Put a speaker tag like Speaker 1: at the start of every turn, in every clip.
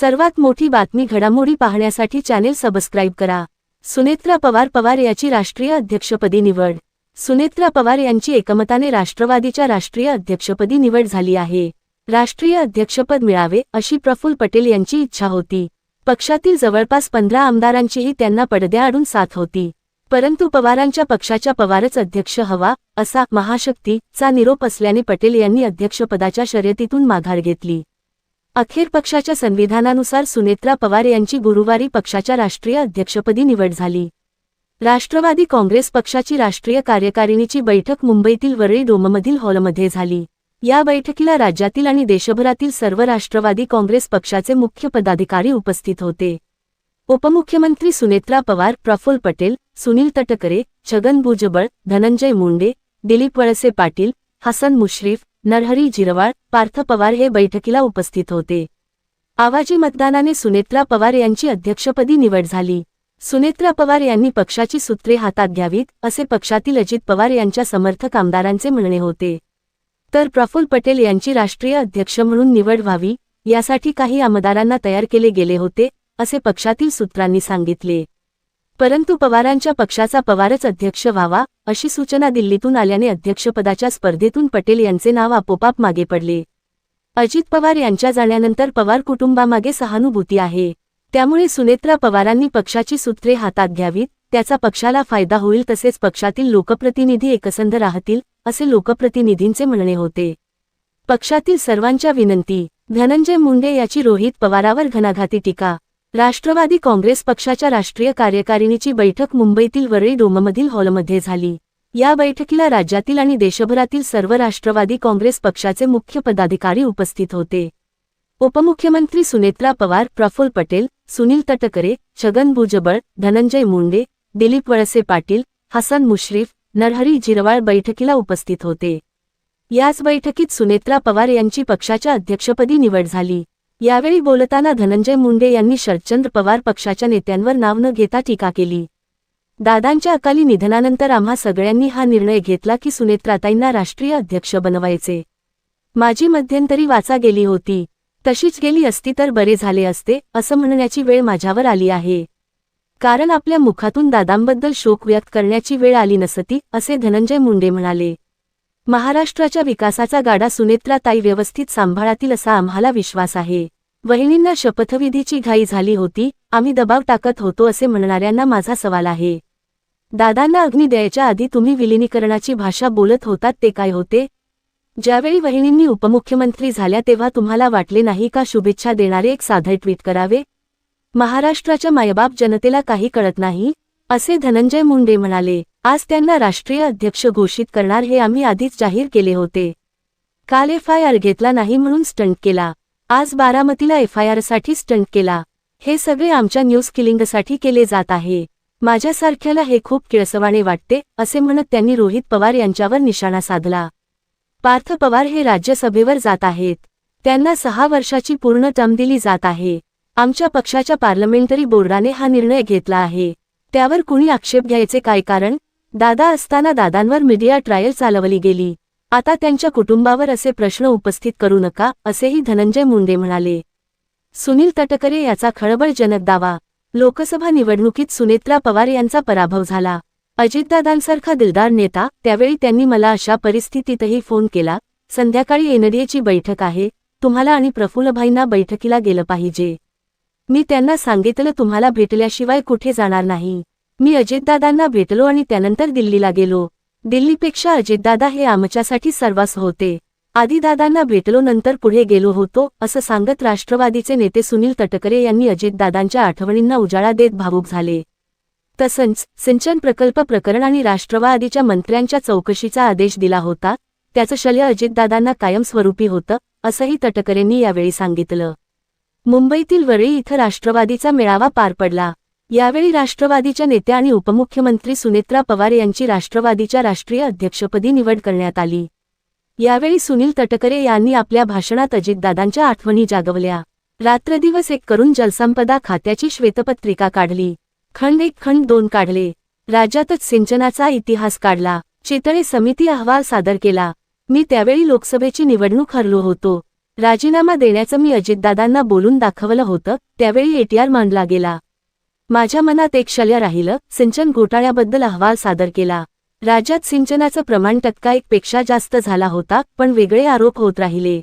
Speaker 1: सर्वात मोठी बातमी घडामोडी पाहण्यासाठी चॅनेल सबस्क्राईब करा। सुनेत्रा पवार याची राष्ट्रीय अध्यक्षपदी निवड। सुनेत्रा पवार यांची एकमताने राष्ट्रवादीच्या राष्ट्रीय अध्यक्षपदी निवड झाली आहे। राष्ट्रीय अध्यक्षपद मिळावे अशी प्रफुल्ल पटेल यांची इच्छा होती। पक्षातील जवळपास 15 आमदारांचीही त्यांना पडद्याआडून साथ होती, परंतु पवारांच्या पक्षाच्या पवारच अध्यक्ष हवा असा महाशक्तीचा निरोप असल्याने पटेल यांनी अध्यक्षपदाच्या शर्यतीतून माघार घेतली। अखेर पक्षाच्या संविधानानुसार सुनेत्रा पवार यांची गुरुवारी पक्षाच्या राष्ट्रीय अध्यक्षपदी निवड झाली। राष्ट्रवादी काँग्रेस पक्षाची राष्ट्रीय कार्यकारिणीची बैठक मुंबईतील वरळी डोममधील हॉलमध्ये झाली। या बैठकीला राज्यातील आणि देशभरातील सर्व राष्ट्रवादी काँग्रेस पक्षाचे मुख्य पदाधिकारी उपस्थित होते। उपमुख्यमंत्री सुनेत्रा पवार, प्रफुल्ल पटेल, सुनील तटकरे, छगन भुजबळ, धनंजय मुंडे, दिलीप वळसे पाटील, हसन मुश्रीफ, नरहरी झिरवाळ, पार्थ पवार हे बैठकीला उपस्थित होते। आवाजी मतदानाने सुनेत्रा पवार यांची अध्यक्षपदी निवड झाली। सुनेत्रा पवार यांनी पक्षाची सूत्रे हातात घ्यावीत असे पक्षातील अजित पवार यांच्या समर्थक आमदारांचे म्हणणे होते, तर प्रफुल्ल पटेल यांची राष्ट्रीय अध्यक्ष म्हणून निवड व्हावी यासाठी काही आमदारांना तयार केले गेले होते असे पक्षातील सूत्रांनी सांगितले। परंतु पवारांच्या पक्षाचा पवारच अध्यक्ष व्हावा अशी सूचना दिल्लीतून आल्याने अध्यक्षपदाच्या स्पर्धेतून पटेल यांचे नाव आपोआप मागे पडले। अजित पवार यांच्या जाण्यानंतर पवार कुटुंबामागे सहानुभूती आहे, त्यामुळे सुनेत्रा पवारांनी पक्षाची सूत्रे हातात घ्यावीत, त्याचा पक्षाला फायदा होईल, तसेच पक्षातील लोकप्रतिनिधी एकसंध राहतील असे लोकप्रतिनिधींचे म्हणणे होते। पक्षातील सर्वांच्या विनंती, धनंजय मुंडे याची रोहित पवारावर घणाघाती टीका। राष्ट्रवादी काँग्रेस पक्षाच्या राष्ट्रीय कार्यकारिणीची बैठक मुंबईतील वरळी डोममधील हॉलमध्ये झाली। या बैठकीला राज्यातील आणि देशभरातील सर्व राष्ट्रवादी काँग्रेस पक्षाचे मुख्य पदाधिकारी उपस्थित होते। उपमुख्यमंत्री सुनेत्रा पवार, प्रफुल्ल पटेल, सुनील तटकरे, छगन भुजबळ, धनंजय मुंडे, दिलीप वळसे पाटील, हसन मुश्रीफ, नरहरी झिरवाळ बैठकीला उपस्थित होते। याच बैठकीत सुनेत्रा पवार यांची पक्षाच्या अध्यक्षपदी निवड झाली। यावेळी बोलताना धनंजय मुंडे यांनी शरदचंद्र पवार पक्षाच्या नेत्यांवर नाव न घेता टीका केली। दादांच्या अकाली निधनानंतर आम्हा सगळ्यांनी हा निर्णय घेतला की सुनेत्राताईंना राष्ट्रीय अध्यक्ष बनवायचे। माझी मध्यंतरी वाचा गेली होती, तशीच गेली असती तर बरे झाले असते असं म्हणण्याची वेळ माझ्यावर आली आहे, कारण आपल्या मुखातून दादांबद्दल शोक व्यक्त करण्याची वेळ आली नसती असे धनंजय मुंडे म्हणाले। महाराष्ट्राच्या विकासाचा गाडा सुनेत्राताई व्यवस्थित सांभाळतील असा आम्हाला विश्वास आहे। वहिनींना शपथविधीची घाई झाली होती, आम्ही दबाव टाकत होतो असे म्हणणाऱ्यांना माझा सवाल आहे, दादांना अग्नी द्यायच्या आधी तुम्ही विलिनीकरणाची भाषा बोलत होतात ते काय होते? ज्यावेळी वहिनींनी उपमुख्यमंत्री झाल्या तेव्हा तुम्हाला वाटले नाही का शुभेच्छा देणारे एक साधे ट्विट करावे? महाराष्ट्राच्या मायबाप जनतेला काही कळत नाही असे धनंजय मुंडे म्हणाले। आज त्यांना राष्ट्रीय अध्यक्ष घोषित करणार हे आम्ही आधीच जाहीर केले होते। काल FIR घेतला नाही म्हणून स्टंट केला, आज बारामतीला FIR साठी स्टंट केला। हे सगळे आमच्या न्यूज किलिंगसाठी केले जात आहे। माझ्यासारख्याला हे खूप किळसवाणे वाटते असे म्हणत त्यांनी रोहित पवार यांच्यावर निशाणा साधला। पार्थ पवार हे राज्यसभेवर जात आहेत, त्यांना 6 वर्षाची पूर्ण टर्म दिली जात आहे। आमच्या पक्षाच्या पार्लमेंटरी बोर्डाने हा निर्णय घेतला आहे, त्यावर कुणी आक्षेप घ्यायचे काय कारण? दादा असताना दादांवर मीडिया ट्रायल चालवली गेली, आता त्यांच्या कुटुंबावर असे प्रश्न उपस्थित करू नका असेही धनंजय मुंडे म्हणाले। सुनील तटकरे याचा खळबळजनक दावा, लोकसभा निवडणुकीत सुनेत्रा पवार यांचा पराभव झाला। अजितदादांसारखा दिलदार नेता, त्यावेळी त्यांनी मला अशा परिस्थितीतही फोन केला, संध्याकाळी NDAची बैठक आहे, तुम्हाला आणि प्रफुल्लभाईंना बैठकीला गेलं पाहिजे। मी त्यांना सांगितलं तुम्हाला भेटल्याशिवाय कुठे जाणार नाही। मी अजितदादांना भेटलो आणि त्यानंतर दिल्लीला गेलो। दिल्लीपेक्षा अजितदादा हे आमच्यासाठी सर्वस्व होते। आधी दादांना भेटलो नंतर पुढे गेलो होतो असं सांगत राष्ट्रवादीचे नेते सुनील तटकरे यांनी अजितदादांच्या आठवणींना उजाळा देत भावूक झाले। तसंच सिंचन प्रकल्प प्रकरण आणि राष्ट्रवादीच्या मंत्र्यांच्या चौकशीचा आदेश दिला होता, त्याचं श्रेय अजितदादांना कायमस्वरूपी होतं असंही तटकरेंनी यावेळी सांगितलं। मुंबईतील वरळी इथं राष्ट्रवादीचा मेळावा पार पडला। यावेळी राष्ट्रवादीच्या नेत्या आणि उपमुख्यमंत्री सुनेत्रा पवार यांची राष्ट्रवादीच्या राष्ट्रीय अध्यक्षपदी निवड करण्यात आली। यावेळी सुनील तटकरे यांनी आपल्या भाषणात अजितदादांच्या आठवणी जागवल्या। रात्रदिवस एक करून जलसंपदा खात्याची श्वेतपत्रिका काढली, खंड 1 खंड 2 काढले, राज्यातच सिंचनाचा इतिहास काढला, चितळे समिती अहवाल सादर केला। मी त्यावेळी लोकसभेची निवडणूक हरलो होतो, राजीनामा देण्याचं मी अजितदादांना बोलून दाखवलं होतं, त्यावेळी एटीआर मांडला गेला. माझ्या मनात एक शल्य राहिलं. सिंचन घोटाळ्याबद्दल अहवाल सादर केला. राज्यात सिंचनाचं प्रमाण 1% पेक्षा जास्त झाला होता, पण वेगळे आरोप होत राहिले.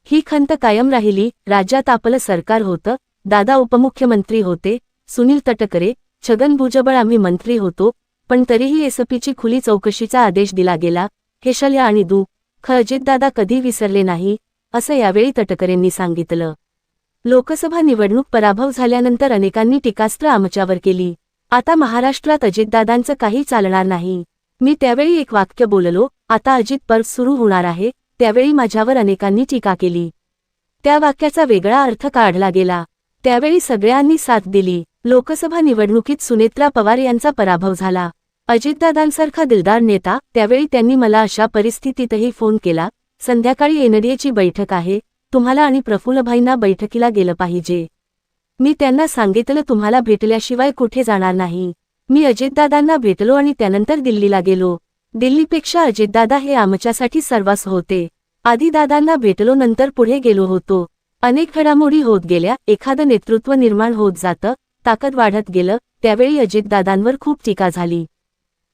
Speaker 1: ही खंत कायम राहिली. राज्यात आपलं सरकार होतं, दादा उपमुख्यमंत्री होते, सुनील तटकरे, छगन भुजबळ आम्ही मंत्री होतो, पण तरीही एसपीची खुली चौकशीचा आदेश दिला गेला. हे शल्य आणि दुःख अजितदादा कधी विसरले नाही, असं यावेळी तटकरेंनी सांगितलं. लोकसभा निवडणूक पराभव झाल्यानंतर अनेकांनी टीकास्त्र आमच्यावर केली. आता महाराष्ट्रात अजितदादांचं काही चालणार नाही. मी त्यावेळी एक वाक्य बोललो, आता अजित पर्व सुरू होणार आहे. त्यावेळी माझ्यावर अनेकांनी टीका केली. त्या वाक्याचा वेगळा अर्थ काढला गेला. त्यावेळी सगळ्यांनी साथ दिली. लोकसभा निवडणुकीत सुनेत्रा पवार यांचा पराभव झाला. अजितदादांसारखा दिलदार नेता. त्यावेळी त्यांनी मला अशा परिस्थितीतही फोन केला, संध्याकाळी एनडीएची बैठक आहे, तुम्हाला आणि प्रफुल्लभाईंना बैठकीला गेलं पाहिजे. मी त्यांना सांगितलं तुम्हाला भेटल्याशिवाय कुठे जाणार नाही. मी अजितदादांना भेटलो आणि त्यानंतर दिल्लीला गेलो. दिल्लीपेक्षा अजितदादा हे आमच्यासाठी सर्वस्व होते. आधी दादांना भेटलो, नंतर पुढे गेलो होतो. अनेक घडामोडी होत गेल्या, एखादं नेतृत्व निर्माण होत जातं, ताकद वाढत गेलं. त्यावेळी अजितदादांवर खूप टीका झाली.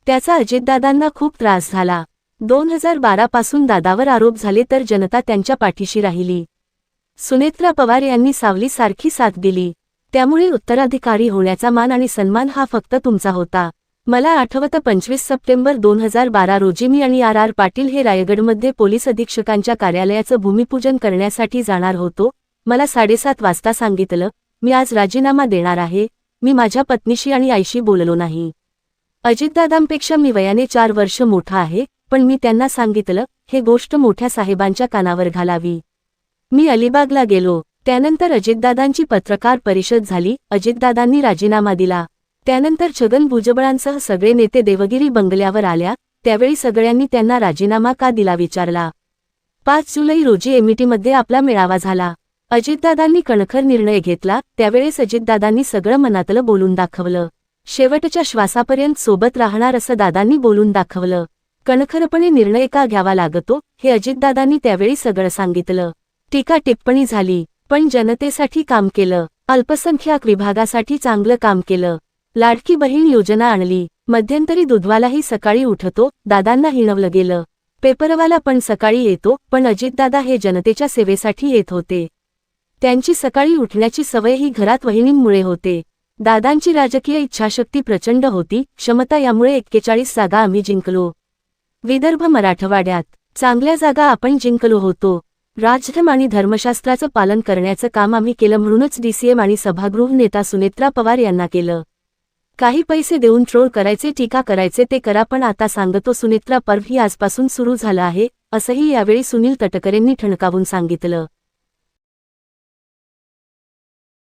Speaker 1: त्याचा अजितदादांना खूप त्रास झाला. 2012 पासून दादावर आरोप झाले तर जनता त्यांच्या पाठीशी राहिली. सुनेत्रा पवार यांनी सावलीसारखी साथ दिली. त्यामुळे उत्तराधिकारी होण्याचा मान आणि सन्मान हा फक्त तुमचा होता. मला आठवतं 25 सप्टेंबर 2012 रोजी मी आणि आर पाटील हे रायगडमध्ये पोलीस अधीक्षकांच्या कार्यालयाचं भूमिपूजन करण्यासाठी जाणार होतो. मला 7:30 वाजता सांगितलं, मी आज राजीनामा देणार आहे. मी माझ्या पत्नीशी आणि आईशी बोललो नाही. अजितदादांपेक्षा मी वयाने 4 वर्ष मोठा आहे, पण मी त्यांना सांगितलं, हे गोष्ट मोठ्या साहेबांच्या कानावर घालावी. मी अलिबागला गेलो. त्यानंतर अजितदादांची पत्रकार परिषद झाली. अजितदादांनी राजीनामा दिला. त्यानंतर छगन भुजबळांसह सगळे नेते देवगिरी बंगल्यावर आल्या. त्यावेळी सगळ्यांनी त्यांना राजीनामा का दिला विचारला. 5 जुलै रोजी एमईटीमध्ये आपला मेळावा झाला. अजितदादांनी कणखर निर्णय घेतला. त्यावेळेस अजितदादांनी सगळं मनातलं बोलून दाखवलं. शेवटच्या श्वासापर्यंत सोबत राहणार असं दादांनी बोलून दाखवलं. कणखरपणे निर्णय का घ्यावा लागतो हे अजितदादांनी त्यावेळी सगळं सांगितलं. टीका टिप्पणी झाली, पण जनतेसाठी काम केलं. अल्पसंख्याक विभागासाठी चांगलं काम केलं. लाडकी बहीण योजना आणली. मध्यंतरी दूधवालाही सकाळी उठतो, दादांना हिणवलं गेलं. पेपरवाला पण सकाळी येतो, पण अजितदादा हे जनतेच्या सेवेसाठी येत होते. त्यांची सकाळी उठण्याची सवय ही घरात वहिनींमुळे होते. दादांची राजकीय इच्छाशक्ती प्रचंड होती, क्षमता. यामुळे 41 जागा आम्ही जिंकलो. विदर्भ मराठवाड्यात चांगल्या जागा आपण जिंकलो होतो. राजधर्म आणि धर्मशास्त्राचं पालन करण्याचं काम आम्ही केलं, म्हणूनच डीसीएम आणि सभागृह नेता सुनेत्रा पवार यांना केलं. काही पैसे देऊन ट्रोल करायचे, टीका करायचे ते करा, पण आता सांगतो सुनेत्रा पर्व ही आजपासून सुरू झालं आहे, असंही यावेळी सुनील तटकरेंनी ठणकावून सांगितलं.